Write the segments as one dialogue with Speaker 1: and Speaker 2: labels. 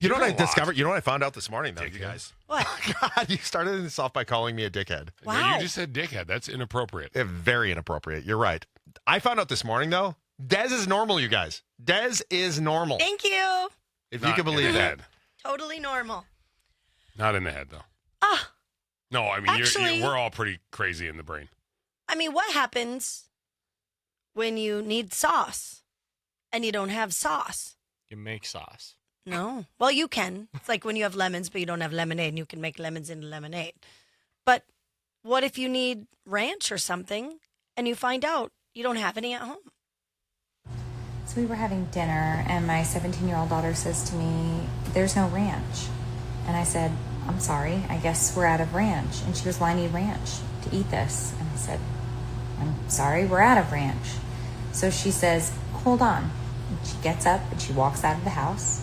Speaker 1: You know what I discovered? You know what I found out this morning, though,
Speaker 2: Dickhead.
Speaker 1: you guys?
Speaker 3: What?
Speaker 1: God, you started this off by calling me a dickhead.
Speaker 3: Wow.
Speaker 2: Yeah, you just said dickhead. That's inappropriate.
Speaker 1: Very inappropriate. You're right. I found out this morning, though, Dez is normal, you guys. Dez is normal.
Speaker 3: Thank you.
Speaker 1: If
Speaker 2: Not
Speaker 1: you can
Speaker 2: in
Speaker 1: believe
Speaker 2: the
Speaker 1: that.
Speaker 2: head.
Speaker 3: Totally normal.
Speaker 2: Not in the head, though.
Speaker 3: Ah,
Speaker 2: No, I mean,
Speaker 3: Actually-
Speaker 2: we're all pretty crazy in the brain.
Speaker 3: I mean, what happens when you need sauce and you don't have sauce?
Speaker 4: You make sauce.
Speaker 3: No. Well, you can. It's like when you have lemons, but you don't have lemonade, and you can make lemons into lemonade. But what if you need ranch or something, and you find out you don't have any at home?
Speaker 5: So we were having dinner, and my 17-year-old daughter says to me, "There's no ranch." And I said, "I'm sorry, I guess we're out of ranch." And she goes, "Well, I need ranch to eat this." And I said, "I'm sorry, we're out of ranch." So she says, "Hold on." And she gets up and she walks out of the house.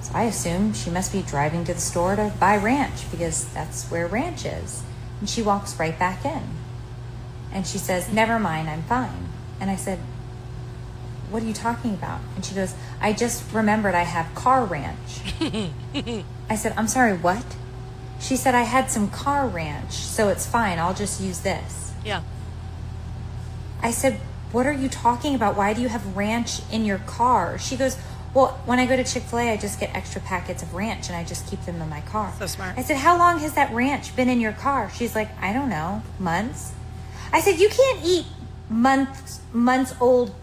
Speaker 5: So I assume she must be driving to the store to buy ranch because that's where ranch is. And she walks right back in. And she says, "Never mind, I'm fine." And I said, "What are you talking about?" And she goes, "I just remembered I have car ranch." I said, "I'm sorry, what?" She said, "I had some car ranch, so it's fine. I'll just use this."
Speaker 3: Yeah.
Speaker 5: I said, "What are you talking about? Why do you have ranch in your car?" She goes, "Well, when I go to Chick-fil-A, I just get extra packets of ranch and I just keep them in my car."
Speaker 3: So smart.
Speaker 5: I said, "How long has that ranch been in your car?" She's like, "I don't know, months." I said, "You can't eat months old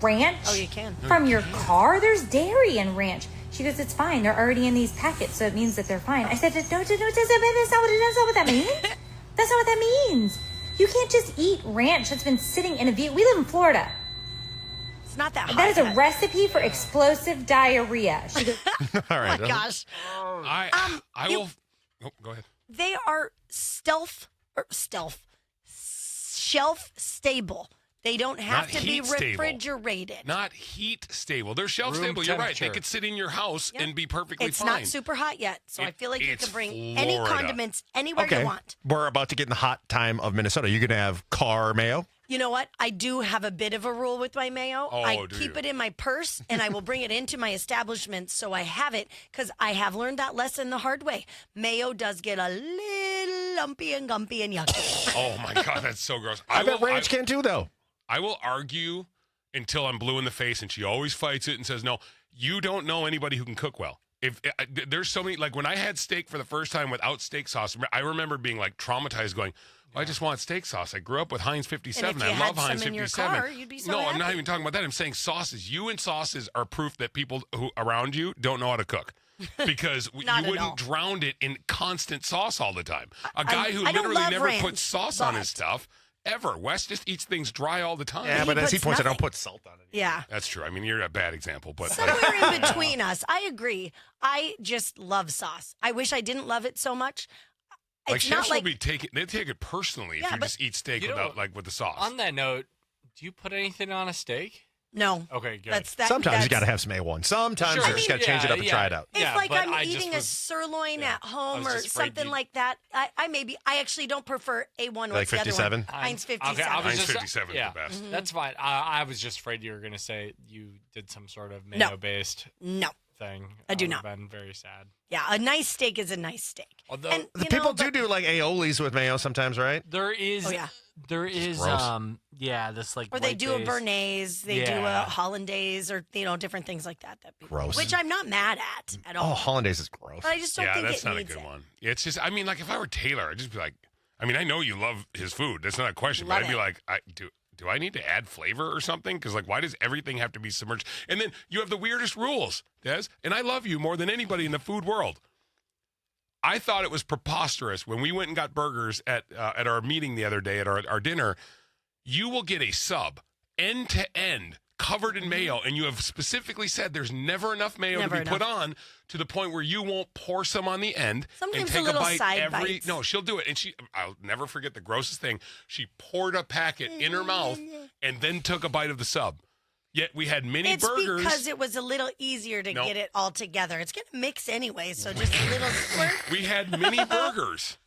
Speaker 5: ranch
Speaker 3: Oh, you can.
Speaker 5: from your car. There's dairy in ranch." She goes, "It's fine. They're already in these packets, so it means that they're fine." I said, "No, that's not what that means. That's not what that means. You can't just eat ranch that's been sitting in a vehicle. We live in Florida.
Speaker 3: It's not that hot.
Speaker 5: That is a
Speaker 3: yet.
Speaker 5: recipe for explosive diarrhea." She goes,
Speaker 1: All
Speaker 3: Oh
Speaker 1: right.
Speaker 3: my gosh.
Speaker 2: I
Speaker 3: you-
Speaker 2: will. Oh, go ahead.
Speaker 3: They are shelf stable. They don't have
Speaker 2: Not
Speaker 3: to be
Speaker 2: heat stable.
Speaker 3: refrigerated.
Speaker 2: Not heat stable. They're shelf
Speaker 4: Room
Speaker 2: stable. You're right. They
Speaker 4: temperature.
Speaker 2: could sit in your house
Speaker 3: Yep.
Speaker 2: and be perfectly
Speaker 3: It's
Speaker 2: fine.
Speaker 3: not super hot yet, so I feel like you
Speaker 2: It's
Speaker 3: can bring any
Speaker 2: Florida.
Speaker 3: condiments anywhere
Speaker 1: Okay.
Speaker 3: you want.
Speaker 1: We're about to get in the hot time of Minnesota. You're going to have car mayo?
Speaker 3: You know what? I do have a bit of a rule with my mayo.
Speaker 2: Oh,
Speaker 3: I
Speaker 2: do
Speaker 3: keep
Speaker 2: you?
Speaker 3: it in my purse and I will bring it into my establishment so I have it because I have learned that lesson the hard way. Mayo does get a little lumpy and gumpy and yucky.
Speaker 2: Oh my God, that's so gross.
Speaker 1: I bet ranch can too, though.
Speaker 2: I will argue until I'm blue in the face, and she always fights it and says, "No, you don't know anybody who can cook well." If there's so many, like when I had steak for the first time without steak sauce, I remember being like traumatized, going, "I just want steak sauce." I grew up with Heinz 57.
Speaker 3: And if you
Speaker 2: I love
Speaker 3: had
Speaker 2: Heinz
Speaker 3: some in your
Speaker 2: 57.
Speaker 3: car, you'd be so
Speaker 2: no, I'm
Speaker 3: happy.
Speaker 2: not even talking about that. I'm saying sauces. You and sauces are proof that people who around you don't know how to cook. Because you
Speaker 3: Not at all.
Speaker 2: wouldn't drown it in constant sauce all the time. A guy who
Speaker 3: I don't
Speaker 2: literally
Speaker 3: love
Speaker 2: never
Speaker 3: ranch,
Speaker 2: puts sauce on
Speaker 3: but-
Speaker 2: his stuff ever. Wes just eats things dry all the time.
Speaker 1: Yeah,
Speaker 3: He
Speaker 1: but as he
Speaker 3: puts
Speaker 1: points out, I don't
Speaker 3: nothing.
Speaker 1: put salt on it.
Speaker 3: Yeah.
Speaker 2: That's true. I mean, you're a bad example, but
Speaker 3: Somewhere in between us. I agree. I just love sauce. I wish I didn't love it so much.
Speaker 2: like
Speaker 3: It's
Speaker 2: chefs
Speaker 3: not like
Speaker 2: will be taking they take it personally
Speaker 3: Yeah,
Speaker 2: if you
Speaker 3: but-
Speaker 2: just eat steak
Speaker 4: You know,
Speaker 2: without like with the sauce.
Speaker 4: On that note, do you put anything on a steak?
Speaker 3: no.
Speaker 4: Okay, good.
Speaker 1: Sometimes you
Speaker 3: that's-
Speaker 1: got to have some A1. Sometimes
Speaker 4: Sure.
Speaker 1: you just got to change it up and try it out.
Speaker 3: It's
Speaker 4: Yeah,
Speaker 3: like
Speaker 4: but
Speaker 3: I'm
Speaker 4: I just
Speaker 3: eating a
Speaker 4: was-
Speaker 3: sirloin
Speaker 4: yeah,
Speaker 3: at
Speaker 4: I
Speaker 3: home
Speaker 4: was
Speaker 3: or
Speaker 4: just afraid
Speaker 3: something
Speaker 4: you-
Speaker 3: like that. I actually don't prefer A1.
Speaker 1: Like
Speaker 3: What's the other
Speaker 1: 57?
Speaker 3: one? Heinz
Speaker 4: Okay,
Speaker 3: 57.
Speaker 4: I was
Speaker 2: Heinz
Speaker 4: just-
Speaker 2: 57 is
Speaker 4: yeah.
Speaker 2: the best.
Speaker 3: Mm-hmm.
Speaker 4: That's fine. I was just afraid you were going to say you did some sort of mayo-based
Speaker 3: No.
Speaker 4: thing.
Speaker 3: I do
Speaker 4: would
Speaker 3: not.
Speaker 4: have been very sad.
Speaker 3: Yeah, a nice steak is a nice steak.
Speaker 4: Although
Speaker 3: And,
Speaker 1: The
Speaker 3: you
Speaker 1: people
Speaker 3: know,
Speaker 1: do like aiolis with mayo sometimes, right?
Speaker 4: there is,
Speaker 3: Oh, yeah.
Speaker 4: there is,
Speaker 1: gross.
Speaker 4: this like
Speaker 3: Or they
Speaker 4: white
Speaker 3: do a
Speaker 4: base.
Speaker 3: Bernaise, they do a
Speaker 4: Yeah.
Speaker 3: Hollandaise, or different things like that. That people,
Speaker 1: Gross.
Speaker 3: Which I'm not mad at all.
Speaker 1: Oh, hollandaise is gross.
Speaker 3: But I just don't
Speaker 2: Yeah,
Speaker 3: think
Speaker 2: that's
Speaker 3: it
Speaker 2: not a
Speaker 3: needs
Speaker 2: good
Speaker 3: it.
Speaker 2: one. It's just I mean, like if I were Taylor, I'd just be like I mean, I know you love his food. That's not a question,
Speaker 3: Love
Speaker 2: but I'd be
Speaker 3: it.
Speaker 2: like, do I need to add flavor or something? Because like, why does everything have to be submerged? And then you have the weirdest rules, Des. And I love you more than anybody in the food world. I thought it was preposterous when we went and got burgers at our meeting the other day at our dinner. You will get a sub end to end covered in mayo, and you have specifically said there's never enough mayo
Speaker 3: Never
Speaker 2: to be put on to the point where you won't pour some on the end
Speaker 3: Sometimes
Speaker 2: and
Speaker 3: a
Speaker 2: take
Speaker 3: little
Speaker 2: bite
Speaker 3: side
Speaker 2: every.
Speaker 3: bites.
Speaker 2: No, she'll do it, and I'll never forget the grossest thing. She poured a packet in her mouth and then took a bite of the sub. Yet we had mini
Speaker 3: It's
Speaker 2: burgers.
Speaker 3: because it was a little easier to
Speaker 2: No.
Speaker 3: get it all together. It's going to mix anyway, so just a little squirt.
Speaker 2: We had mini burgers.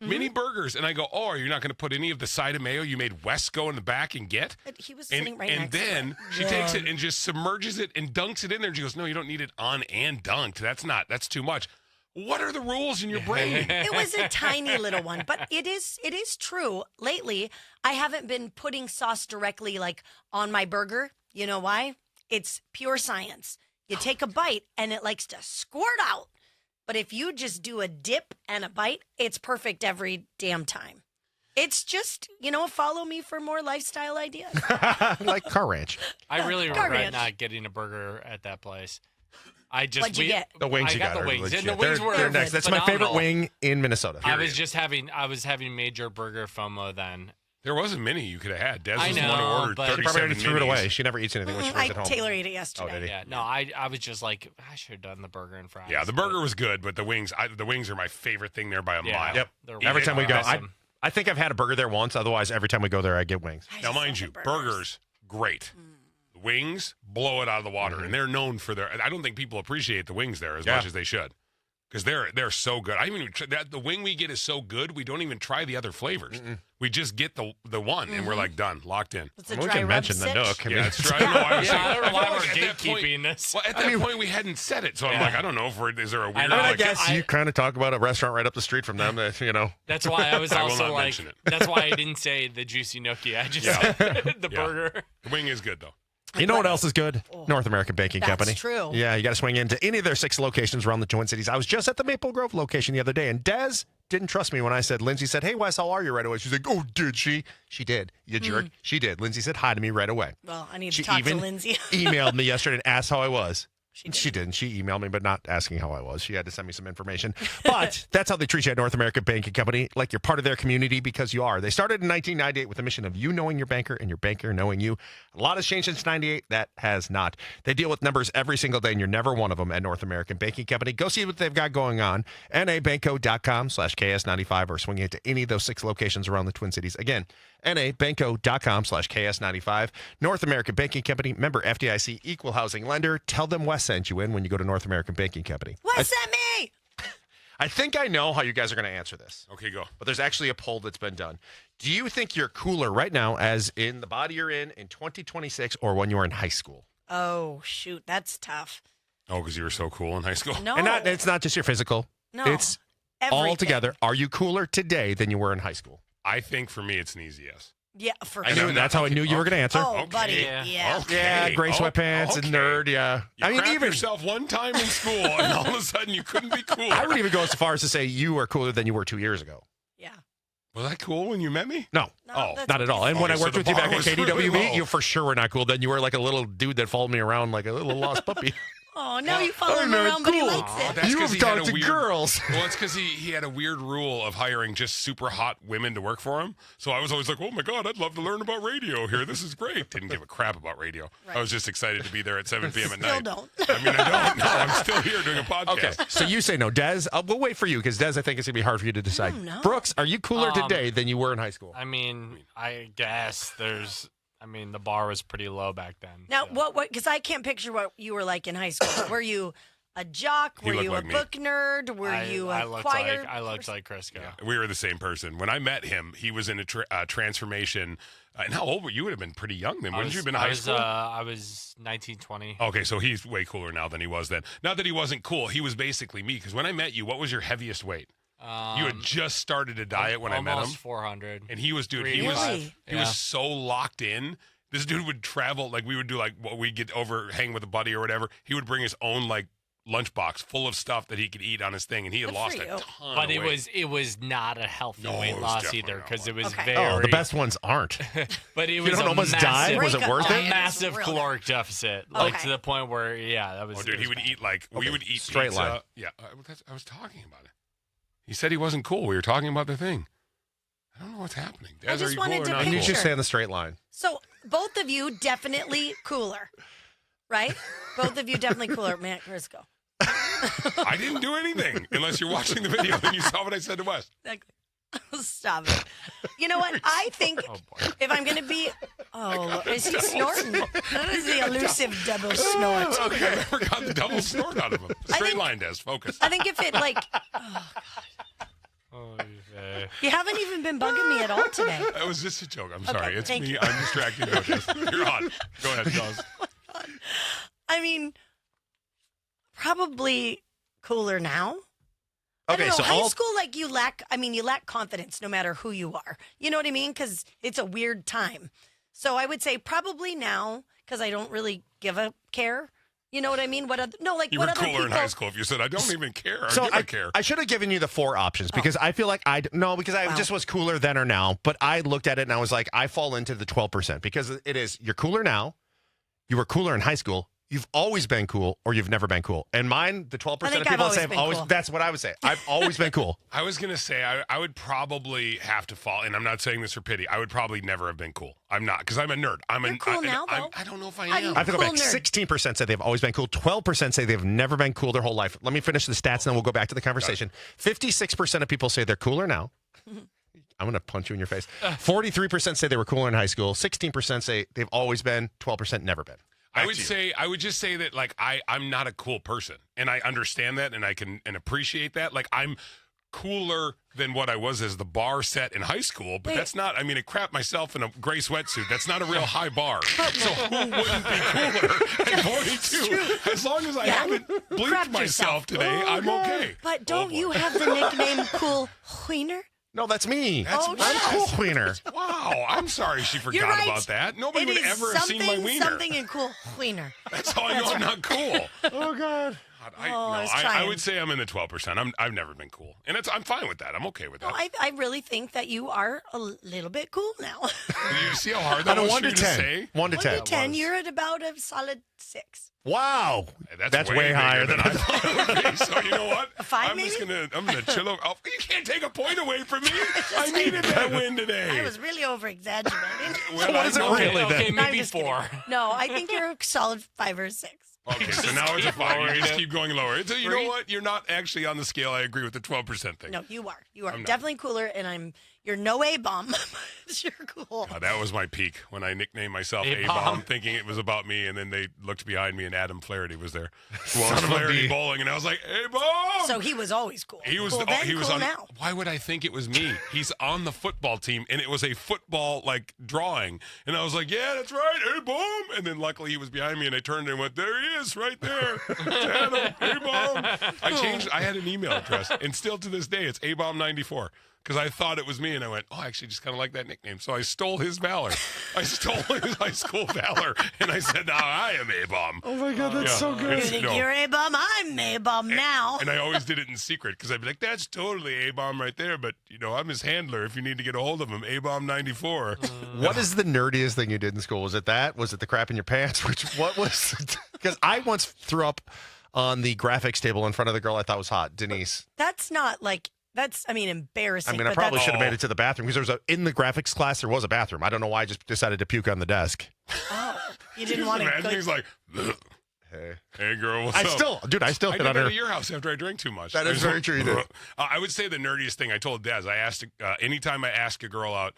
Speaker 2: Mini burgers. And I go, oh, are you not going to put any of the side of mayo you made Wes go in the back and get?
Speaker 3: But he was sitting right
Speaker 2: and
Speaker 3: next to
Speaker 2: then
Speaker 3: it.
Speaker 2: she takes it and just submerges it and dunks it in there. And she goes, no, you don't need it on and dunked. That's too much. What are the rules in your brain?
Speaker 3: It was a tiny little one, but it is true. Lately, I haven't been putting sauce directly like on my burger. You know why? It's pure science. You take a bite and it likes to squirt out. But if you just do a dip and a bite, it's perfect every damn time. It's just, follow me for more lifestyle ideas.
Speaker 1: Like Car Ranch.
Speaker 4: I really
Speaker 3: Car
Speaker 4: regret
Speaker 3: Ranch.
Speaker 4: not getting a burger at that place.
Speaker 3: What'd you get?
Speaker 1: The wings
Speaker 4: I
Speaker 1: you
Speaker 4: got
Speaker 1: got
Speaker 4: the
Speaker 1: are
Speaker 4: wings.
Speaker 1: legit.
Speaker 4: And the wings were
Speaker 1: They're next. That's my favorite
Speaker 4: phenomenal.
Speaker 1: wing in Minnesota.
Speaker 4: I was having major burger FOMO then.
Speaker 2: There was a mini you could have had. Des
Speaker 4: I
Speaker 2: was the one who
Speaker 4: know,
Speaker 2: ordered
Speaker 4: but-
Speaker 1: She
Speaker 2: 37
Speaker 1: probably already threw it
Speaker 2: minis.
Speaker 1: away. She never eats anything when she was at home.
Speaker 3: Taylor ate it yesterday.
Speaker 1: Oh, did he?
Speaker 4: Yeah, no, I was just like, I should have done the burger and fries.
Speaker 2: Yeah, the burger was good, but the wings are my favorite thing there by a mile.
Speaker 1: Yep.
Speaker 4: They're
Speaker 1: Every
Speaker 4: really
Speaker 1: time we go,
Speaker 4: awesome.
Speaker 1: I think I've had a burger there once. Otherwise, every time we go there, I get wings.
Speaker 3: I
Speaker 2: Now,
Speaker 3: just
Speaker 2: mind
Speaker 3: love
Speaker 2: you,
Speaker 3: the
Speaker 2: burgers, great. The wings, blow it out of the water.
Speaker 1: Mm-hmm.
Speaker 2: And they're known for their – I don't think people appreciate the wings there as
Speaker 1: Yeah.
Speaker 2: much as they should because they're so good. The wing we get is so good, we don't even try the other flavors. We just get the one, and we're like, done, locked in.
Speaker 3: It's a
Speaker 1: We
Speaker 3: dry
Speaker 1: can
Speaker 3: rub
Speaker 1: mention the
Speaker 3: sitch.
Speaker 1: Nook. I mean,
Speaker 2: Yeah, that's right. I
Speaker 4: I don't know why we're
Speaker 2: at that point-
Speaker 4: gatekeeping this.
Speaker 2: Well, at that point, we hadn't said it, so I'm like, I don't know if is there a weird.
Speaker 4: know,
Speaker 1: I
Speaker 2: like,
Speaker 1: guess you kind of talk about a restaurant right up the street from them that,
Speaker 4: That's why I was
Speaker 2: I will
Speaker 4: also
Speaker 2: not
Speaker 4: like,
Speaker 2: mention it.
Speaker 4: that's why I didn't say the juicy nookie. I just
Speaker 2: Yeah.
Speaker 4: said the
Speaker 2: Yeah.
Speaker 4: burger.
Speaker 2: The wing is good though.
Speaker 1: You know what else is good? North American Baking
Speaker 3: That's
Speaker 1: Company.
Speaker 3: true.
Speaker 1: Yeah, you got to swing into any of their 6 locations around the Twin Cities. I was just at the Maple Grove location the other day, and Des didn't trust me when I said, Lindsay said, hey, Wes, how are you right away? She's like, oh, did she? She did. You jerk. She did. Lindsay said hi to me right away.
Speaker 3: Well, I need
Speaker 1: She
Speaker 3: to talk to
Speaker 1: even
Speaker 3: Lindsay.
Speaker 1: emailed me yesterday and asked how I was.
Speaker 3: She
Speaker 1: didn't. She emailed me, but not asking how I was. She had to send me some information. But that's how they treat you at North American Banking Company, like you're part of their community because you are. They started in 1998 with the mission of you knowing your banker and your banker knowing you. A lot has changed since 98. That has not. They deal with numbers every single day, and you're never one of them at North American Banking Company. Go see what they've got going on. nabanco.com/KS95 or swing into any of those 6 locations around the Twin Cities. Again, nabanco.com/KS95. North American Banking Company, member FDIC, equal housing lender. Tell them Wes sent you in when you go to North American Banking Company.
Speaker 3: What's that me?
Speaker 1: I think I know how you guys are going to answer this,
Speaker 2: Okay, go.
Speaker 1: but there's actually a poll that's been done. Do you think you're cooler right now as in the body you're in 2026 or when you were in high school?
Speaker 3: Oh, shoot. That's tough.
Speaker 2: Oh, because you were so cool in high school.
Speaker 3: No.
Speaker 1: And it's not just your physical.
Speaker 3: No.
Speaker 1: It's all
Speaker 3: Everything.
Speaker 1: together. Are you cooler today than you were in high school?
Speaker 2: I think for me, it's an easy yes.
Speaker 3: Yeah, for
Speaker 1: I
Speaker 3: sure.
Speaker 1: knew that's how I knew you were going to answer.
Speaker 3: Oh,
Speaker 2: Okay.
Speaker 3: buddy.
Speaker 4: Yeah.
Speaker 3: Yeah.
Speaker 2: Okay.
Speaker 1: Yeah, gray sweatpants and
Speaker 2: okay.
Speaker 1: nerd. Yeah,
Speaker 2: You
Speaker 1: I mean,
Speaker 2: crap
Speaker 1: even
Speaker 2: yourself one time in school, and all of a sudden you couldn't be cool.
Speaker 1: I would even go as far as to say you are cooler than you were 2 years ago.
Speaker 3: Yeah.
Speaker 2: Was I cool when you met me?
Speaker 1: No.
Speaker 3: No,
Speaker 2: Oh,
Speaker 3: that's
Speaker 1: Not at all. And
Speaker 2: Okay,
Speaker 1: when I
Speaker 2: so
Speaker 1: worked
Speaker 2: the
Speaker 1: with you
Speaker 2: bar
Speaker 1: back at
Speaker 2: was really
Speaker 1: KDWB,
Speaker 2: low.
Speaker 1: you for sure were not cool. Then you were like a little dude that followed me around like a little lost puppy.
Speaker 3: Oh, now you follow him
Speaker 1: not
Speaker 3: around, but he
Speaker 1: cool.
Speaker 3: likes it.
Speaker 2: That's 'cause
Speaker 1: You've
Speaker 2: he had
Speaker 1: talked
Speaker 2: a
Speaker 1: to
Speaker 2: weird-
Speaker 1: girls.
Speaker 2: Well, it's because he had a weird rule of hiring just super hot women to work for him. So I was always like, oh my God, I'd love to learn about radio here. This is great. Didn't give a crap about radio.
Speaker 3: Right.
Speaker 2: I was just excited to be there at 7 p.m. at
Speaker 3: Still
Speaker 2: night.
Speaker 3: don't.
Speaker 2: I mean, I don't. No, I'm still here doing a podcast.
Speaker 1: Okay, so you say no. Des, we'll wait for you because Des, I think it's going to be hard for you to decide.
Speaker 3: don't know.
Speaker 1: Brooks, are you cooler today than you were in high school?
Speaker 4: I mean, I guess the bar was pretty low back then.
Speaker 3: Now,
Speaker 4: so.
Speaker 3: what? Because I can't picture what you were like in high school. Were you a jock?
Speaker 2: He
Speaker 3: Were
Speaker 2: looked
Speaker 3: you
Speaker 2: like
Speaker 3: a
Speaker 2: me.
Speaker 3: book nerd? Were you a choir?
Speaker 4: I looked
Speaker 3: person?
Speaker 4: like Crisco.
Speaker 2: We were the same person. When I met him, he was in a transformation. And how old were you? You would have been pretty young then. Wouldn't you have been in high school?
Speaker 4: I was 19, 20.
Speaker 2: Okay, so he's way cooler now than he was then. Not that he wasn't cool. He was basically me. Because when I met you, what was your heaviest weight? You had just started a diet when I met him.
Speaker 4: Almost 400.
Speaker 2: And he was, dude, he
Speaker 3: Really?
Speaker 2: was he
Speaker 4: Yeah.
Speaker 2: was so locked in. This dude would travel, like we would do like what we get over hang with a buddy or whatever. He would bring his own like lunchbox full of stuff that he could eat on his thing, and he had
Speaker 3: Good
Speaker 2: lost
Speaker 3: for
Speaker 2: a
Speaker 3: you.
Speaker 2: ton.
Speaker 4: But
Speaker 2: of
Speaker 4: it
Speaker 2: weight.
Speaker 4: was not a healthy
Speaker 2: No, it
Speaker 4: weight
Speaker 2: was
Speaker 4: loss
Speaker 2: definitely
Speaker 4: either
Speaker 2: not
Speaker 4: because it was
Speaker 3: Okay.
Speaker 4: very.
Speaker 1: Oh, the best ones aren't.
Speaker 4: But it
Speaker 1: You
Speaker 4: was
Speaker 1: don't
Speaker 4: a
Speaker 1: almost die?
Speaker 4: massive,
Speaker 1: Was it worth
Speaker 3: Break
Speaker 1: it?
Speaker 3: up.
Speaker 4: massive
Speaker 3: Real
Speaker 4: caloric deficit, like
Speaker 3: Okay.
Speaker 4: to the point where that was.
Speaker 2: Oh, dude,
Speaker 4: it
Speaker 2: he
Speaker 4: was
Speaker 2: would
Speaker 4: bad.
Speaker 2: eat like we
Speaker 1: Okay,
Speaker 2: would eat
Speaker 1: straight
Speaker 2: pizza.
Speaker 1: line.
Speaker 2: Yeah, I was talking about it. He said he wasn't cool. We were talking about the thing. I don't know what's happening.
Speaker 3: I
Speaker 2: Des,
Speaker 3: just
Speaker 2: are you
Speaker 3: wanted
Speaker 2: cool or
Speaker 3: to
Speaker 2: not
Speaker 1: You
Speaker 3: picture-
Speaker 2: cool?
Speaker 1: just stay on the straight line.
Speaker 3: So both of you definitely cooler, right? Both of you definitely cooler. Man, Crisco.
Speaker 2: I didn't do anything unless you're watching the video and you saw what I said to Wes.
Speaker 3: Exactly. Stop it. You know what? I think
Speaker 4: Oh boy.
Speaker 3: if I'm going to be... Oh, is he snorting? That is the elusive double snort.
Speaker 2: Okay, I never got the double snort out of him. Straight
Speaker 3: think-
Speaker 2: line, Des. Focus.
Speaker 3: I think if it like...
Speaker 4: Oh
Speaker 3: You haven't even been bugging me at all today.
Speaker 2: That was just a joke. I'm sorry. It's
Speaker 3: thank
Speaker 2: me.
Speaker 3: you.
Speaker 2: I'm distracted. No, Jess. You're on. Go ahead, Jaws.
Speaker 3: I mean, probably cooler now. I
Speaker 1: Okay,
Speaker 3: don't know,
Speaker 1: so
Speaker 3: high school, like you lack confidence no matter who you are. You know what I mean? Because it's a weird time. So I would say probably now, because I don't really give a care. You know what I mean?
Speaker 2: You were
Speaker 3: what other
Speaker 2: cooler
Speaker 3: people?
Speaker 2: in high school if you said, I don't even care.
Speaker 1: So
Speaker 2: I care.
Speaker 1: I should have given you the 4 options because I feel like because I just was cooler then or now. But I looked at it and I was like, I fall into the 12% because it is you're cooler now, you were cooler in high school, you've always been cool, or you've never been cool. And mine, the 12% of people say I've always.
Speaker 3: Cool.
Speaker 1: That's what I would say. I've always been cool.
Speaker 2: I was going to say I would probably have to fall, and I'm not saying this for pity. I would probably never have been cool. I'm not, because I'm a nerd.
Speaker 3: You're cool now, though.
Speaker 2: I don't know if I
Speaker 3: I'm
Speaker 2: am.
Speaker 1: I have to go back.
Speaker 3: Cool nerd.
Speaker 1: 16% say they've always been cool. 12% say they've never been cool their whole life. Let me finish the stats, and then we'll go back to the conversation. 56% of people say they're cooler now. I'm going to punch you in your face. 43% say they were cooler in high school. 16% say they've always been. 12% never been.
Speaker 2: I would just say that like I'm not a cool person, and I understand that, and I can appreciate that. Like I'm cooler than what I was as the bar set in high school, but that's not. I mean, I crap myself in a gray sweatsuit. That's not a real high bar. So who wouldn't be cooler at 42? As long as I haven't bleeped myself today, I'm okay.
Speaker 3: But don't you have the nickname Cool Wiener?
Speaker 1: No, that's me.
Speaker 3: Oh,
Speaker 1: I'm cool wiener.
Speaker 2: Wow, I'm sorry she
Speaker 3: You're
Speaker 2: forgot
Speaker 3: right.
Speaker 2: about that. Nobody would
Speaker 3: It is
Speaker 2: ever have seen my wiener.
Speaker 3: Something in Cool Wiener.
Speaker 2: That's how I know I'm not cool.
Speaker 1: Oh, God.
Speaker 2: I would say I'm in the 12%. I've never been cool, and I'm fine with that. I'm okay with that.
Speaker 3: No, I really think that you are a little bit cool now.
Speaker 2: You see how hard that was
Speaker 1: 1
Speaker 2: for
Speaker 1: to
Speaker 2: you to
Speaker 1: 10.
Speaker 2: say?
Speaker 1: 1 to 10.
Speaker 3: 1 to 10, you're at about a solid 6.
Speaker 1: Wow. That's way
Speaker 2: bigger
Speaker 1: higher than I thought.
Speaker 2: thought it would be. So you know what?
Speaker 3: A 5
Speaker 2: I'm gonna chill over. Oh, you can't take a point away from me. I needed that win today.
Speaker 3: I was really over exaggerating.
Speaker 2: Well,
Speaker 1: what is it
Speaker 2: I know.
Speaker 1: really
Speaker 4: Okay,
Speaker 1: then?
Speaker 3: No, I'm
Speaker 4: maybe
Speaker 3: just kidding.
Speaker 4: 4.
Speaker 3: No, I think you're a solid 5 or 6.
Speaker 2: Okay, so now it's a 5. You just keep going lower. You know
Speaker 4: 3?
Speaker 2: what? You're not actually on the scale. I agree with the 12% thing.
Speaker 3: No, you are. You are
Speaker 2: I'm not.
Speaker 3: definitely cooler, and you're no A-bomb. You're cool.
Speaker 2: That was my peak when I nicknamed myself
Speaker 4: A-bomb.
Speaker 2: A-bomb, thinking it was about me, and then they looked behind me, and Adam Flaherty was there.
Speaker 1: Son of a
Speaker 2: Flaherty
Speaker 1: bee.
Speaker 2: bowling, and I was like, A-bomb!
Speaker 3: So he was always cool.
Speaker 2: He was
Speaker 3: cool then,
Speaker 2: he was
Speaker 3: cool
Speaker 2: on.
Speaker 3: now.
Speaker 2: Why would I think it was me? He's on the football team, and it was a football like drawing, and I was like, "Yeah, that's right, A-bomb." And then luckily he was behind me, and I turned and went, "There he is, right there, it's Adam, A-bomb." I changed. I had an email address, and still to this day, it's A-bomb94. Because I thought it was me, and I went, I actually just kind of like that nickname. So I stole his valor. I stole his high school valor, and I said, now I am A-bomb.
Speaker 1: Oh, my God. That's so
Speaker 3: You
Speaker 1: good.
Speaker 3: think
Speaker 2: No.
Speaker 3: you're A-bomb? I'm A-bomb now.
Speaker 2: And I always did it in secret, because I'd be like, that's totally A-bomb right there, but, I'm his handler if you need to get a hold of him, A-bomb94.
Speaker 1: What is the nerdiest thing you did in school? Was it that? Was it the crap in your pants? What was it? Because I once threw up on the graphics table in front of the girl I thought was hot, Denise.
Speaker 3: That's not like, embarrassing.
Speaker 1: I mean, I
Speaker 3: but
Speaker 1: probably
Speaker 3: that's-
Speaker 1: should have made it to the bathroom because in the graphics class, there was a bathroom. I don't know why I just decided to puke on the desk.
Speaker 3: Oh, you didn't
Speaker 2: Just
Speaker 3: want to
Speaker 2: imagine
Speaker 3: go.
Speaker 2: he's like, "Ugh. Hey, girl, what's
Speaker 1: I
Speaker 2: up?
Speaker 1: still
Speaker 2: I
Speaker 1: hit
Speaker 2: did
Speaker 1: on
Speaker 2: that
Speaker 1: her.
Speaker 2: at your house after I drank too much.
Speaker 1: That is
Speaker 2: I just
Speaker 1: very
Speaker 2: went,
Speaker 1: true, you did.
Speaker 2: I would say the nerdiest thing I told Des, I asked, anytime I ask a girl out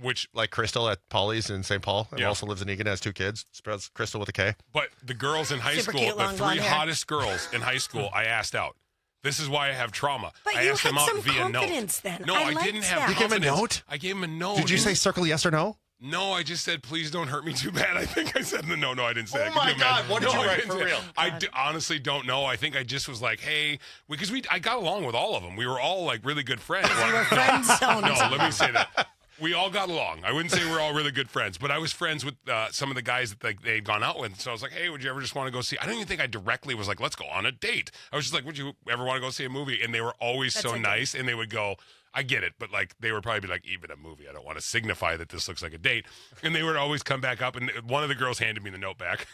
Speaker 2: which,
Speaker 1: Like Crystal at Polly's in St. Paul and
Speaker 2: Yeah.
Speaker 1: also lives in Egan, has 2 kids. Spells Crystal with a K.
Speaker 2: but the girls in high
Speaker 3: Super
Speaker 2: school,
Speaker 3: cute,
Speaker 2: the
Speaker 3: long
Speaker 2: 3
Speaker 3: blonde hair.
Speaker 2: hottest girls in high school, I asked out. This is why I have trauma.
Speaker 3: But
Speaker 2: I
Speaker 3: you
Speaker 2: asked
Speaker 3: had
Speaker 2: them out
Speaker 3: some
Speaker 2: via note.
Speaker 3: confidence then.
Speaker 2: No,
Speaker 3: I
Speaker 2: I
Speaker 3: liked
Speaker 2: didn't have
Speaker 3: that.
Speaker 1: You gave him a
Speaker 2: confidence.
Speaker 1: note?
Speaker 2: I gave him a note.
Speaker 1: Did you say circle yes or no?
Speaker 2: No, I just said, please don't hurt me too bad. I think I said no, I didn't say that.
Speaker 1: Oh
Speaker 2: Could
Speaker 1: my
Speaker 2: you imagine?
Speaker 1: God, what did you
Speaker 2: I
Speaker 1: write
Speaker 2: didn't
Speaker 1: for
Speaker 2: say-
Speaker 1: real?
Speaker 2: I honestly don't know. I think I just was like, hey, because I got along with all of them. We were all like really good friends.
Speaker 3: You were friend zoned.
Speaker 2: No, let me say that. We all got along. I wouldn't say we're all really good friends, but I was friends with some of the guys that they'd gone out with. So I was like, hey, would you ever just want to go see? I don't even think I directly was like, let's go on a date. I was just like, would you ever want to go see a movie? And they were always
Speaker 3: That's
Speaker 2: so
Speaker 3: a good-
Speaker 2: nice, and they would go, I get it, but like they would probably be like, even a movie. I don't want to signify that this looks like a date. And they would always come back up, and one of the girls handed me the note back.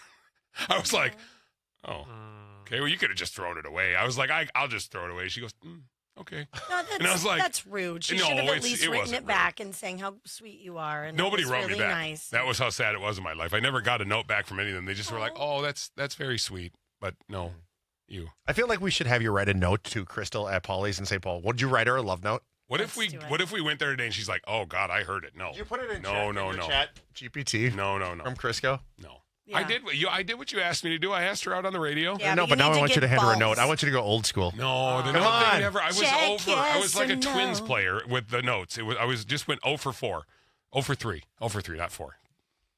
Speaker 2: I was like, oh, okay, well, you could have just thrown it away. I was like, I'll just throw it away. She goes, okay.
Speaker 3: No,
Speaker 2: And I was like,
Speaker 3: that's rude. She
Speaker 2: no,
Speaker 3: should have at
Speaker 2: it's-
Speaker 3: least
Speaker 2: it
Speaker 3: written
Speaker 2: wasn't
Speaker 3: it back and saying how sweet you are. And
Speaker 2: Nobody
Speaker 3: that was
Speaker 2: wrote
Speaker 3: really
Speaker 2: me back.
Speaker 3: Nice.
Speaker 2: That was how sad it was in my life. I never got a note back from any of them. They just were like, oh, that's very sweet. But no, you.
Speaker 1: I feel like we should have you write a note to Crystal at Polly's in St. Paul. Would you write her a love note?
Speaker 2: What if
Speaker 3: Let's do it.
Speaker 2: What if we went there today and she's like, oh God, I heard it. No.
Speaker 1: Did you put it in
Speaker 2: No, no,
Speaker 1: your
Speaker 2: no.
Speaker 1: chat GPT
Speaker 2: No.
Speaker 1: from Crisco?
Speaker 2: No. I did. I did what you asked me to do. I asked her out on the radio.
Speaker 3: Yeah,
Speaker 1: No,
Speaker 3: but
Speaker 1: but
Speaker 3: you
Speaker 1: now
Speaker 3: need
Speaker 1: I
Speaker 3: to
Speaker 1: want you
Speaker 3: get
Speaker 1: to hand her a note.
Speaker 3: balls.
Speaker 1: I want you to go old school.
Speaker 2: No, the
Speaker 1: Come
Speaker 2: note thing
Speaker 1: on.
Speaker 2: never. I was
Speaker 3: Check
Speaker 2: over. I was
Speaker 3: yes
Speaker 2: like a
Speaker 3: or
Speaker 2: Twins
Speaker 3: no.
Speaker 2: player with the notes. I was just went 0 for 4. 0 for 3. 0 for 3, not 4.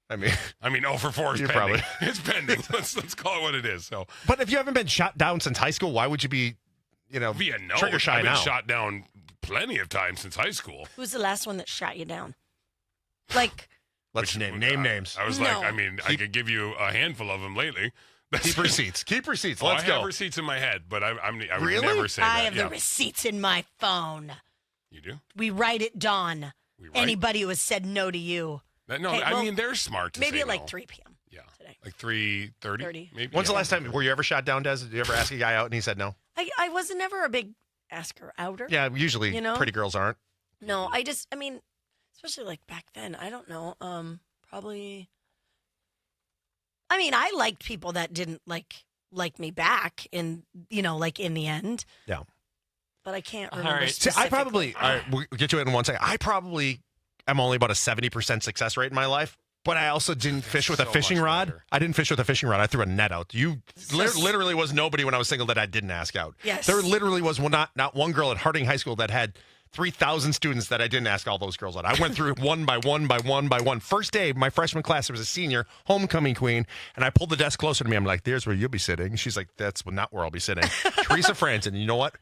Speaker 1: I mean,
Speaker 2: 0 for 4 is
Speaker 1: You
Speaker 2: pending.
Speaker 1: probably-
Speaker 2: It's pending. Let's call it what it is. So
Speaker 1: but if you haven't been shot down since high school, why would you be,
Speaker 2: via note,
Speaker 1: trigger shy
Speaker 2: I've been
Speaker 1: now?
Speaker 2: shot down plenty of times since high school.
Speaker 3: Who's the last one that shot you down? Like,
Speaker 1: Let's
Speaker 2: Which-
Speaker 1: name
Speaker 2: uh,
Speaker 1: names.
Speaker 2: I was
Speaker 3: No.
Speaker 2: like, I could give you a handful of them lately.
Speaker 1: Keep receipts. Keep receipts.
Speaker 2: Oh,
Speaker 1: Let's
Speaker 2: I
Speaker 1: go.
Speaker 2: have receipts in my head, but I would
Speaker 1: Really?
Speaker 2: never say
Speaker 3: I
Speaker 2: that.
Speaker 3: have
Speaker 2: Yeah.
Speaker 3: the receipts in my phone.
Speaker 2: You do?
Speaker 3: We write it dawn.
Speaker 2: We write?
Speaker 3: Anybody who has said no to you.
Speaker 2: No,
Speaker 3: Okay,
Speaker 2: I
Speaker 3: well,
Speaker 2: mean they're smart to
Speaker 3: Maybe
Speaker 2: say
Speaker 3: at like
Speaker 2: no.
Speaker 3: 3 p.m.
Speaker 2: Yeah,
Speaker 3: today.
Speaker 2: like 3:30.
Speaker 3: 30.
Speaker 2: Maybe.
Speaker 1: When's the
Speaker 2: Yeah.
Speaker 1: last time? Were you ever shot down, Des? Did you ever ask a guy out and he said no?
Speaker 3: I was never a big asker outer.
Speaker 1: Yeah, usually
Speaker 3: You know?
Speaker 1: pretty girls aren't.
Speaker 3: No, I mean, especially like back then, I don't know. Probably. I mean, I liked people that didn't like me back in like in the end.
Speaker 1: Yeah.
Speaker 3: But I can't
Speaker 4: All
Speaker 3: remember.
Speaker 4: right.
Speaker 1: See, I
Speaker 3: specifically.
Speaker 1: probably, all right, we'll get to it in one second. I probably am only about a 70% success rate in my life, but I also didn't fish with a
Speaker 2: so
Speaker 1: fishing
Speaker 2: much
Speaker 1: rod.
Speaker 2: better.
Speaker 1: I didn't fish with a fishing rod. I threw a net out. You
Speaker 3: Just-
Speaker 1: literally was nobody when I was single that I didn't ask out.
Speaker 3: Yes.
Speaker 1: There literally was not one girl at Harding High School that had 3,000 students that I didn't ask all those girls out. I went through one by one by one by one. First day of my freshman class, there was a senior, homecoming queen, and I pulled the desk closer to me. I'm like, there's where you'll be sitting. She's like, that's not where I'll be sitting. Teresa Franson. You know what?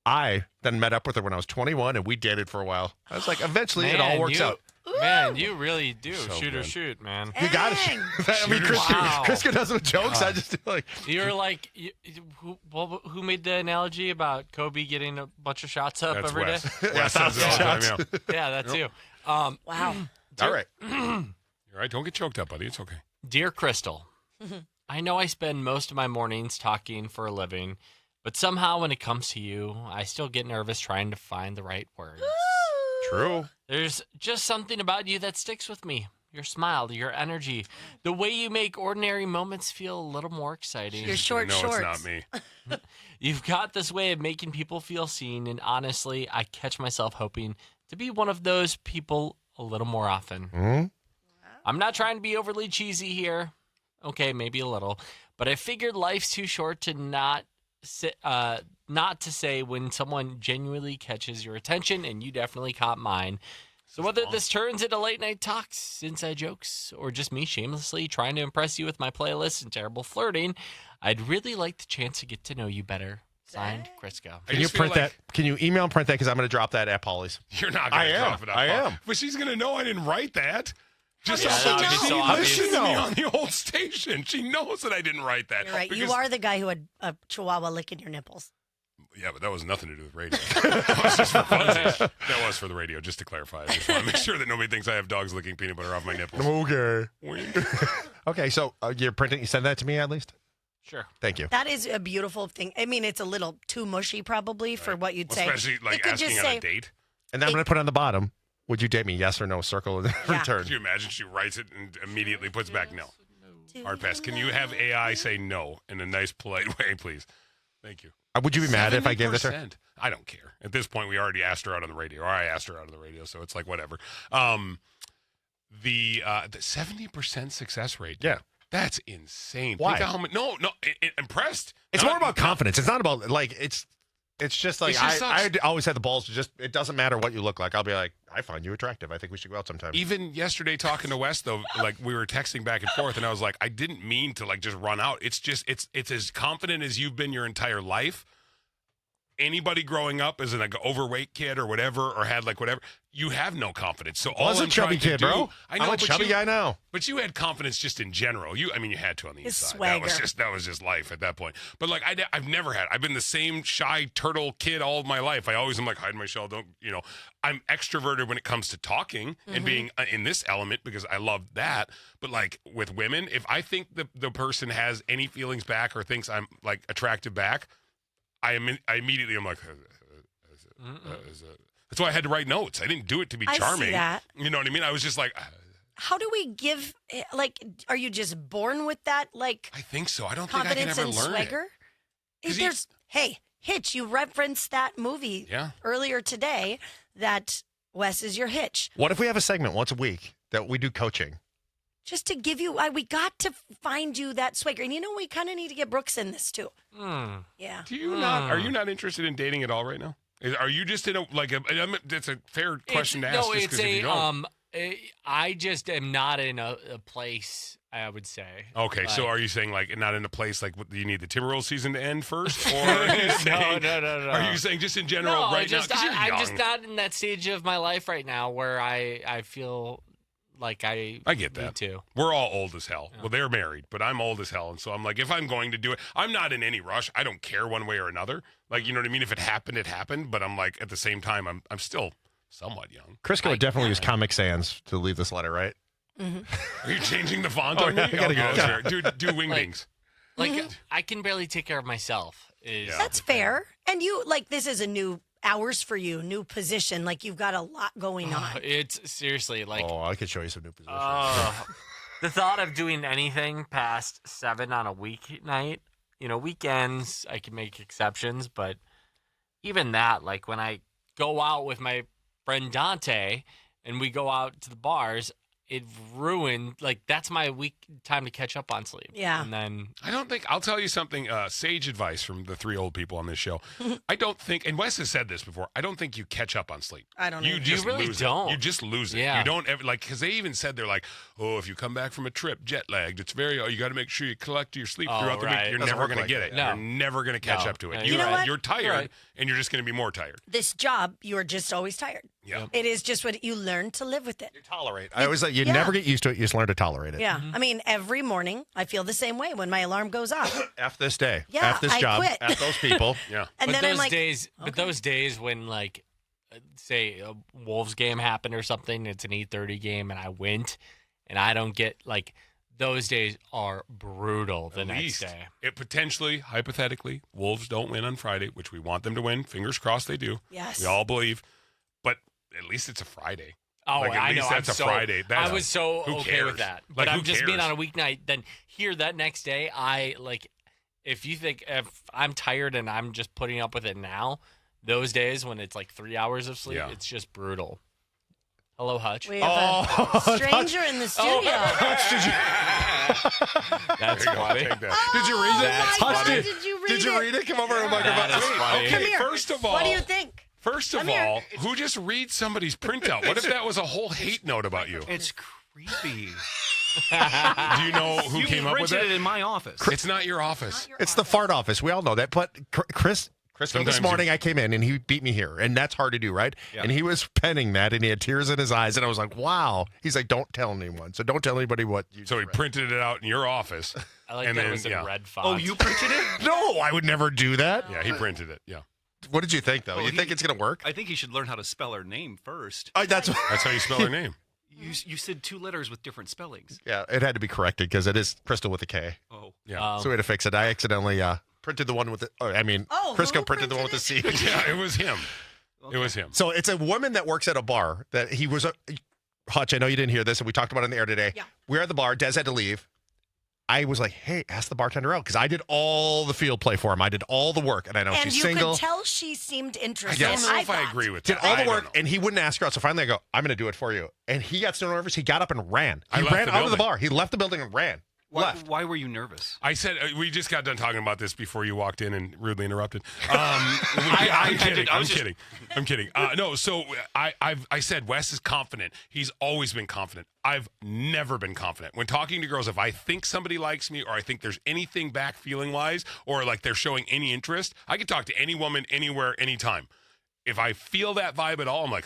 Speaker 1: I then met up with her when I was 21, and we dated for a while. I was like, eventually it all
Speaker 4: Man,
Speaker 1: works
Speaker 4: you-
Speaker 1: out.
Speaker 4: Man, you really do
Speaker 2: So
Speaker 4: shoot or
Speaker 2: good.
Speaker 4: shoot, man.
Speaker 1: You got it.
Speaker 3: Dang.
Speaker 1: I mean, Chris,
Speaker 4: Wow.
Speaker 1: Chris does with jokes. I just feel like,
Speaker 4: You're like, who made the analogy about Kobe getting a bunch of shots up
Speaker 2: That's
Speaker 4: every day?
Speaker 2: Wes.
Speaker 1: Yeah,
Speaker 2: Wes says it all the time,
Speaker 1: shots.
Speaker 2: yeah.
Speaker 4: Yeah, that too.
Speaker 3: Wow.
Speaker 1: all right.
Speaker 2: You're right. Don't get choked up, buddy. It's okay.
Speaker 4: Dear Crystal, I know I spend most of my mornings talking for a living, but somehow when it comes to you, I still get nervous trying to find the right words.
Speaker 1: True.
Speaker 4: There's just something about you that sticks with me. Your smile, your energy, the way you make ordinary moments feel a little more exciting.
Speaker 3: Your short
Speaker 2: no,
Speaker 3: shorts.
Speaker 2: it's not me.
Speaker 4: You've got this way of making people feel seen, and honestly, I catch myself hoping to be one of those people a little more often.
Speaker 1: Hmm?
Speaker 4: I'm not trying to be overly cheesy here. Okay, maybe a little, but I figured life's too short to not to say when someone genuinely catches your attention, and you definitely caught mine. So whether this turns into late night talks, inside jokes, or just me shamelessly trying to impress you with my playlist and terrible flirting, I'd really like the chance to get to know you better. Signed, Crisco.
Speaker 2: I
Speaker 1: Can you
Speaker 2: just feel
Speaker 1: print that? Can you email and print that? Because I'm going to drop that at Polly's.
Speaker 2: You're not going
Speaker 1: I
Speaker 2: to
Speaker 1: am.
Speaker 2: drop it off.
Speaker 1: I am.
Speaker 2: But she's going to know I didn't write that. Just
Speaker 3: does
Speaker 2: off
Speaker 3: she
Speaker 2: of-
Speaker 3: know?
Speaker 2: she
Speaker 4: So obvious.
Speaker 2: listens to me
Speaker 1: know?
Speaker 2: on the old station. She knows that I didn't write that.
Speaker 3: You're right. You
Speaker 2: because-
Speaker 3: are the guy who had a chihuahua licking your nipples.
Speaker 2: Yeah, but that was nothing to do with radio. That was just for funsies. That was for the radio, just to clarify. I just want to make sure that nobody thinks I have dogs licking peanut butter off my nipples.
Speaker 1: Okay.
Speaker 2: Wink.
Speaker 1: Okay, so you're printing. You send that to me at least.
Speaker 4: Sure.
Speaker 1: Thank you.
Speaker 3: That is a beautiful thing. I mean, it's a little too mushy probably for what you'd say.
Speaker 2: Especially like
Speaker 3: It could
Speaker 2: asking
Speaker 3: just
Speaker 2: on
Speaker 3: say,
Speaker 2: a date.
Speaker 1: And then I'm going to put on the bottom. Would you date me? Yes or no? Circle in
Speaker 3: Yeah.
Speaker 1: return.
Speaker 2: Could you imagine she writes it and immediately puts back no?
Speaker 3: "Do
Speaker 2: Hard pass. Can you
Speaker 3: love
Speaker 2: have AI say no in a nice, polite way, please? Thank you.
Speaker 1: Would you be mad if I gave this to her?
Speaker 2: 70%. I don't care. At this point, we already asked her out on the radio, or I asked her out on the radio, so it's like whatever. The 70% success rate.
Speaker 1: Yeah.
Speaker 2: That's insane.
Speaker 1: Why?
Speaker 2: Think of how much. No, impressed.
Speaker 1: It's
Speaker 2: Not-
Speaker 1: more about confidence. It's not about like it's just like
Speaker 2: It just
Speaker 1: I
Speaker 2: sucks.
Speaker 1: always had the balls to just. It doesn't matter what you look like. I'll be like, I find you attractive. I think we should go out sometime.
Speaker 2: Even yesterday talking to Wes though, like we were texting back and forth, and I was like, I didn't mean to like just run out. It's just it's as confident as you've been your entire life. Anybody growing up as an like overweight kid or whatever, or had like whatever, you have no confidence. So
Speaker 1: I was
Speaker 2: all
Speaker 1: a
Speaker 2: I'm
Speaker 1: chubby
Speaker 2: trying to
Speaker 1: kid,
Speaker 2: do,
Speaker 1: bro.
Speaker 2: I know,
Speaker 1: I'm a
Speaker 2: but
Speaker 1: chubby
Speaker 2: you,
Speaker 1: guy now.
Speaker 2: But you had confidence just in general. You had to on the
Speaker 3: His
Speaker 2: inside.
Speaker 3: swagger.
Speaker 2: That was just life at that point. But like I've never had. I've been the same shy turtle kid all of my life. I always am like hide my shell. Don't I'm extroverted when it comes to talking and being in this element because I love that. But like with women, if I think the person has any feelings back or thinks I'm like attractive back, I immediately am like. That's why I had to write notes. I didn't do it to be
Speaker 3: I see
Speaker 2: charming.
Speaker 3: that.
Speaker 2: You know what I mean? I was just like,
Speaker 3: How do we give, like, are you just born with that, like,
Speaker 2: I think so. I don't think I can
Speaker 3: confidence
Speaker 2: ever
Speaker 3: and
Speaker 2: learn
Speaker 3: swagger?
Speaker 2: it. 'Cause
Speaker 3: There's, hey, Hitch, you referenced that movie
Speaker 2: Yeah.
Speaker 3: earlier today that Wes is your Hitch.
Speaker 1: What if we have a segment once a week that we do coaching?
Speaker 3: just to give you, we got to find you that swagger. And we kind of need to get Brooks in this too. Yeah.
Speaker 2: Do you not? Are you not interested in dating at all right now? Are you just in that's a fair question to ask.
Speaker 4: No,
Speaker 2: just
Speaker 4: it's
Speaker 2: 'cause if you don't.
Speaker 4: I just am not in a place, I would say.
Speaker 2: Okay, so are you saying like not in a place like you need the Timberwolves season to end first, or are you saying,
Speaker 4: no.
Speaker 2: Are you saying just in general
Speaker 4: No,
Speaker 2: right now? 'Cause you're
Speaker 4: I'm
Speaker 2: young.
Speaker 4: just not in that stage of my life right now where I feel like I
Speaker 2: get that.
Speaker 4: need to.
Speaker 2: We're all old as hell. Well, they're married, but I'm old as hell, and so I'm like, if I'm going to do it, I'm not in any rush. I don't care one way or another. Like, you know what I mean? If it happened, it happened. But I'm like, at the same time, I'm still somewhat young.
Speaker 1: Crisco would definitely use Comic Sans to leave this letter, right?
Speaker 2: Are you changing the font on me?
Speaker 1: I gotta go.
Speaker 2: That's fair. Do wingdings.
Speaker 4: Like I can barely take care of myself.
Speaker 3: That's fair. And this is a new hours for you, new position. Like, you've got a lot going on.
Speaker 4: It's seriously like
Speaker 1: Oh, I could show you some new positions.
Speaker 4: the thought of doing anything past 7 on a weeknight, weekends, I can make exceptions, but even that, like when I go out with my friend Dante and we go out to the bars, it ruined, like, that's my week time to catch up on sleep.
Speaker 3: Yeah.
Speaker 4: And then
Speaker 2: I'll tell you something, sage advice from the 3 old people on this show. I don't think, and Wes has said this before, I don't think you catch up on sleep.
Speaker 3: I don't know.
Speaker 2: You just
Speaker 4: really
Speaker 2: lose
Speaker 4: don't.
Speaker 2: it. You just lose it.
Speaker 4: Yeah.
Speaker 2: You don't ever, because they even said, they're like, oh, if you come back from a trip jet lagged, it's you got to make sure you collect your sleep throughout the week.
Speaker 4: right.
Speaker 2: You're
Speaker 1: Doesn't
Speaker 2: never
Speaker 1: work
Speaker 2: going
Speaker 1: like
Speaker 2: to get
Speaker 1: that.
Speaker 2: it.
Speaker 4: No.
Speaker 2: You're never going to catch
Speaker 4: No.
Speaker 2: up to it.
Speaker 4: Yeah,
Speaker 3: You know what?
Speaker 2: You're tired,
Speaker 4: Right.
Speaker 2: and you're just going to be more tired.
Speaker 3: This job, you're just always tired.
Speaker 2: Yeah.
Speaker 3: It is just what you learn to live with it.
Speaker 1: You tolerate. I always say you never get used to it. You just learn to tolerate it.
Speaker 3: Yeah. I mean, every morning I feel the same way when my alarm goes off.
Speaker 1: F this day.
Speaker 3: Yeah,
Speaker 1: F this
Speaker 3: I
Speaker 1: job.
Speaker 3: quit.
Speaker 1: F those people.
Speaker 2: Yeah.
Speaker 3: And
Speaker 4: but
Speaker 3: then
Speaker 4: those
Speaker 3: I'm like,
Speaker 4: days, but those days when, like, say a Wolves game happened or something, it's an 8:30 game, and I went, and I don't get, like, those days are brutal the next day.
Speaker 2: It potentially, hypothetically, Wolves don't win on Friday, which we want them to win. Fingers crossed they do.
Speaker 3: yes.
Speaker 2: We all believe. But at least it's a Friday.
Speaker 4: Oh,
Speaker 2: Like, at
Speaker 4: I
Speaker 2: least
Speaker 4: know.
Speaker 2: that's
Speaker 4: I'm
Speaker 2: a
Speaker 4: so,
Speaker 2: Friday.
Speaker 4: I was so
Speaker 2: who
Speaker 4: okay
Speaker 2: cares?
Speaker 4: with that.
Speaker 2: Like,
Speaker 4: But
Speaker 2: who
Speaker 4: I'm just being
Speaker 2: cares?
Speaker 4: on a weeknight. Then here that next day, if you think if I'm tired and I'm just putting up with it now, those days when it's like 3 hours of sleep,
Speaker 2: Yeah.
Speaker 4: it's just brutal. Hello, Hutch.
Speaker 3: We have a stranger in the studio.
Speaker 4: That's
Speaker 2: There you go.
Speaker 4: funny.
Speaker 2: Take that. Did you read
Speaker 4: That's
Speaker 2: it?
Speaker 3: my
Speaker 4: funny.
Speaker 3: God, did you read
Speaker 1: Did you
Speaker 3: it?
Speaker 1: read it? Come over to the microphone.
Speaker 4: That is funny.
Speaker 2: Okay,
Speaker 3: Come here.
Speaker 2: first of all,
Speaker 3: What do you think?
Speaker 2: First of
Speaker 3: Come here.
Speaker 2: all, who just reads somebody's printout? What if that was a whole hate note about you?
Speaker 6: It's creepy.
Speaker 2: Do you know who
Speaker 6: You
Speaker 2: came up with
Speaker 6: printed
Speaker 2: it?
Speaker 6: it in my office.
Speaker 2: It's not your office.
Speaker 1: It's the fart office. We all know that. But Chris, this
Speaker 2: Sometimes
Speaker 1: morning I came in and he beat me here. And that's hard to do, right?
Speaker 6: Yeah.
Speaker 1: And he was penning that and he had tears in his eyes. And I was like, wow. He's like, don't tell anyone. So don't tell anybody what you
Speaker 2: So he
Speaker 1: read.
Speaker 2: printed it out in your office.
Speaker 4: I like
Speaker 2: And
Speaker 4: that
Speaker 2: then,
Speaker 4: it was in
Speaker 2: yeah.
Speaker 4: red font.
Speaker 6: Oh, you printed it?
Speaker 1: No, I would never do that.
Speaker 2: Yeah, he printed it. Yeah.
Speaker 1: What did you think, though?
Speaker 6: Well,
Speaker 1: You think it's going to work?
Speaker 6: I think he should learn how to spell her name first.
Speaker 1: That's
Speaker 2: That's how you spell her name.
Speaker 6: You said 2 letters with different spellings.
Speaker 1: yeah, it had to be corrected because it is Crystal with a K.
Speaker 6: Oh.
Speaker 2: Yeah.
Speaker 1: So we had to fix it. I accidentally printed the one with the, Crisco
Speaker 3: who
Speaker 1: printed the one with the C.
Speaker 2: Yeah, it was him. It was him.
Speaker 1: So it's a woman that works at a bar that he was Hutch, I know you didn't hear this, and we talked about it on the air today.
Speaker 3: Yeah.
Speaker 1: We're at the bar. Des had to leave. I was like, hey, ask the bartender out because I did all the field play for him. I did all the work, and I know
Speaker 3: And
Speaker 1: she's
Speaker 3: you
Speaker 1: single.
Speaker 3: could tell she seemed
Speaker 2: I
Speaker 3: interested.
Speaker 2: don't know if I
Speaker 3: thought.
Speaker 2: agree with
Speaker 1: Did
Speaker 2: that.
Speaker 1: all
Speaker 2: I
Speaker 1: the
Speaker 2: don't
Speaker 1: work,
Speaker 2: know.
Speaker 1: and he wouldn't ask her out. So finally, I go, I'm going to do it for you. And he got so nervous, he got up and ran.
Speaker 2: I
Speaker 1: He
Speaker 2: left
Speaker 1: ran
Speaker 2: the
Speaker 1: out of the
Speaker 2: building.
Speaker 1: bar. He left the building and ran. Left.
Speaker 6: Why were you nervous?
Speaker 2: I said we just got done talking about this before you walked in and rudely interrupted. I'm kidding. I'm kidding. No, so I said Wes is confident. He's always been confident. I've never been confident when talking to girls. If I think somebody likes me, or I think there's anything back feeling wise, or like they're showing any interest, I can talk to any woman, anywhere, anytime. If I feel that vibe at all, I'm like,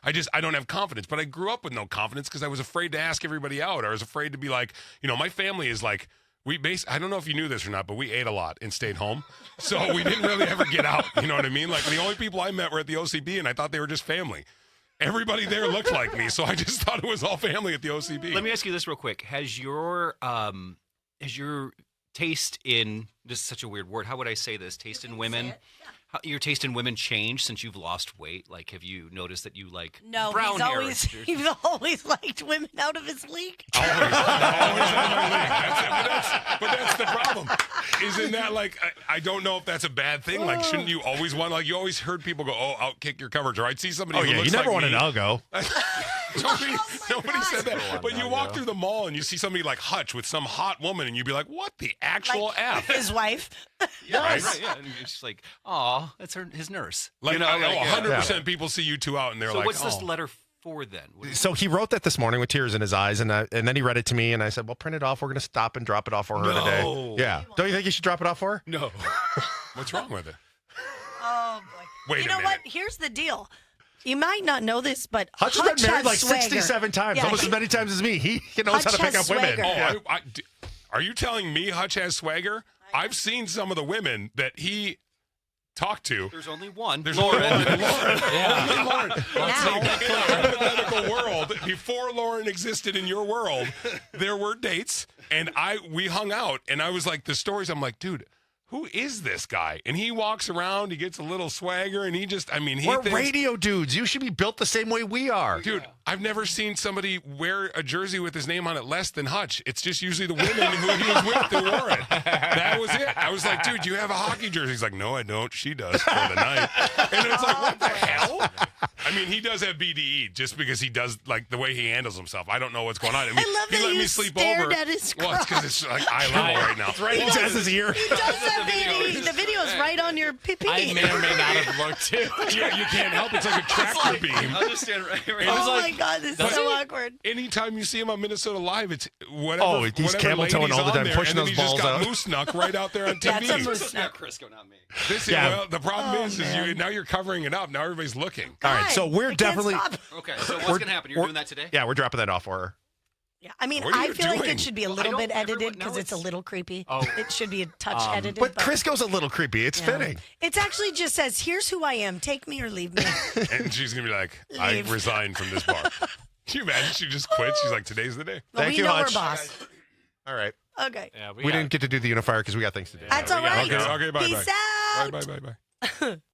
Speaker 2: I don't have confidence. But I grew up with no confidence because I was afraid to ask everybody out. I was afraid to be like, my family is like, I don't know if you knew this or not, but we ate a lot and stayed home. So we didn't really ever get out. You know what I mean? Like the only people I met were at the OCB, and I thought they were just family. Everybody there looked like me, so I just thought it was all family at the OCB.
Speaker 6: Let me ask you this real quick. Has your taste in, this is such a weird word, how would I say this? Taste in women? your taste in women changed since you've lost weight? Like, have you noticed that you like
Speaker 3: No,
Speaker 6: brown hair?
Speaker 3: he's always liked women out of his league.
Speaker 2: Always out of my league. But that's the problem. Isn't that like, I don't know if that's a bad thing. Like, shouldn't you always want, like, you always heard people go, oh, outkick your coverage. Or I'd see somebody
Speaker 1: Oh,
Speaker 2: who
Speaker 1: yeah.
Speaker 2: looks
Speaker 1: You never
Speaker 2: like
Speaker 1: want
Speaker 2: me.
Speaker 1: an Algo.
Speaker 2: Nobody said that.
Speaker 4: Go on,
Speaker 2: But you
Speaker 4: Algo.
Speaker 2: walk through the mall and you see somebody like Hutch with some hot woman, and you'd be like, what the actual F?
Speaker 3: His wife.
Speaker 6: Yeah,
Speaker 2: Right.
Speaker 6: right. Yeah, and you're just like, oh, that's his nurse.
Speaker 2: Like,
Speaker 6: you know,
Speaker 2: I know
Speaker 6: like,
Speaker 2: 100% people see you two out, and they're
Speaker 6: So
Speaker 2: like,
Speaker 6: what's this
Speaker 2: oh.
Speaker 6: letter for then? What is-
Speaker 1: So he wrote that this morning with tears in his eyes, and then he read it to me, and I said, well, print it off. We're going to stop and drop it off for her
Speaker 6: No.
Speaker 1: today. Yeah. Don't you think you should drop it off for her?
Speaker 6: No.
Speaker 2: What's wrong with it?
Speaker 3: Oh boy.
Speaker 2: Wait
Speaker 3: you
Speaker 2: a
Speaker 3: know what?
Speaker 2: minute.
Speaker 3: Here's the deal. You might not know this, but
Speaker 1: Hutch has been married like
Speaker 3: swagger.
Speaker 1: 67 times,
Speaker 3: Yeah,
Speaker 1: almost as many times as me. He knows how
Speaker 3: Hutch
Speaker 1: to pick
Speaker 3: has
Speaker 1: up women.
Speaker 3: swagger.
Speaker 2: Oh, are you telling me Hutch has swagger? I've seen some of the women that he talked to.
Speaker 6: There's only one.
Speaker 2: There's
Speaker 6: Lauren.
Speaker 2: only one. Lauren.
Speaker 4: Yeah.
Speaker 2: Only Lauren.
Speaker 3: Now.
Speaker 2: In a hypothetical world, before Lauren existed in your world, there were dates, and we hung out, and I was like, the stories, I'm like, dude, who is this guy? And he walks around, he gets a little swagger, and he just, I mean, he
Speaker 1: We're
Speaker 2: thinks,
Speaker 1: radio dudes. You should be built the same way we are.
Speaker 2: dude, I've never seen somebody wear a jersey with his name on it less than Hutch. It's just usually the women who he was with who wore it. That was it. I was like, dude, you have a hockey jersey? He's like, no, I don't. She does for the night. And it's like, what the hell? I mean, he does have BDE just because he does, like, the way he handles himself. I don't know what's going on. I mean,
Speaker 3: I love
Speaker 2: he
Speaker 3: that
Speaker 2: let
Speaker 3: you
Speaker 2: me sleep
Speaker 3: stared
Speaker 2: over.
Speaker 3: at his
Speaker 2: Well, it's because it's like eye level right now.
Speaker 1: Right in Jess's ear.
Speaker 3: He does have BD. The video is right on your pee-pee.
Speaker 4: I may or may not have looked too.
Speaker 2: You can't help. It's like a tractor beam.
Speaker 6: I'll just stand right here.
Speaker 3: Oh
Speaker 4: like-
Speaker 3: my God, this is
Speaker 4: Does
Speaker 3: so
Speaker 4: he?
Speaker 3: awkward.
Speaker 2: Anytime you see him on Minnesota Live, it's whatever.
Speaker 1: Oh, he's
Speaker 2: whatever
Speaker 1: camel toeing
Speaker 2: lady's
Speaker 1: all the
Speaker 2: on
Speaker 1: time,
Speaker 2: there,
Speaker 1: pushing
Speaker 2: and then
Speaker 1: those
Speaker 2: he's just
Speaker 1: balls
Speaker 2: got
Speaker 1: out.
Speaker 2: moose knuck right out there on
Speaker 3: That's a
Speaker 2: TV.
Speaker 3: moose
Speaker 6: Not
Speaker 3: knuck.
Speaker 6: Crisco, not me.
Speaker 2: Yeah.
Speaker 1: Yeah.
Speaker 2: Well, the problem
Speaker 3: Oh,
Speaker 2: is
Speaker 3: man.
Speaker 2: now you're covering it up. Now everybody's looking.
Speaker 1: All right, so
Speaker 3: God,
Speaker 1: we're
Speaker 3: I can't
Speaker 1: definitely-
Speaker 3: stop.
Speaker 6: Okay, so what's
Speaker 1: We're-
Speaker 6: going to happen? You're
Speaker 1: we're-
Speaker 6: doing that today?
Speaker 1: Yeah, we're dropping that off for her.
Speaker 3: Yeah, I mean,
Speaker 2: What are
Speaker 3: I
Speaker 2: you
Speaker 3: feel like
Speaker 2: doing?
Speaker 3: it should be a
Speaker 6: Well, I
Speaker 3: little
Speaker 6: don't-
Speaker 3: bit edited
Speaker 6: everyone- now
Speaker 3: because it's a
Speaker 6: it's-
Speaker 3: little creepy.
Speaker 4: Oh.
Speaker 3: It should be a touch edited.
Speaker 1: But Crisco's a little creepy. It's
Speaker 3: Yeah.
Speaker 1: fitting.
Speaker 3: It's actually just says, "Here's who I am. Take me or leave me."
Speaker 2: And she's going to be like, I
Speaker 3: Leave.
Speaker 2: resign from this bar. Can you imagine? She just quits. She's like, today's the day.
Speaker 3: But
Speaker 1: Thank
Speaker 3: we
Speaker 1: you,
Speaker 3: know
Speaker 1: Hutch.
Speaker 3: we're boss.
Speaker 1: All right.
Speaker 3: Okay,
Speaker 4: Yeah,
Speaker 1: We didn't get to do the unifier because we got things to do.
Speaker 3: that's all right.
Speaker 2: Okay, bye.
Speaker 3: Peace out.
Speaker 2: Bye, bye, bye, bye.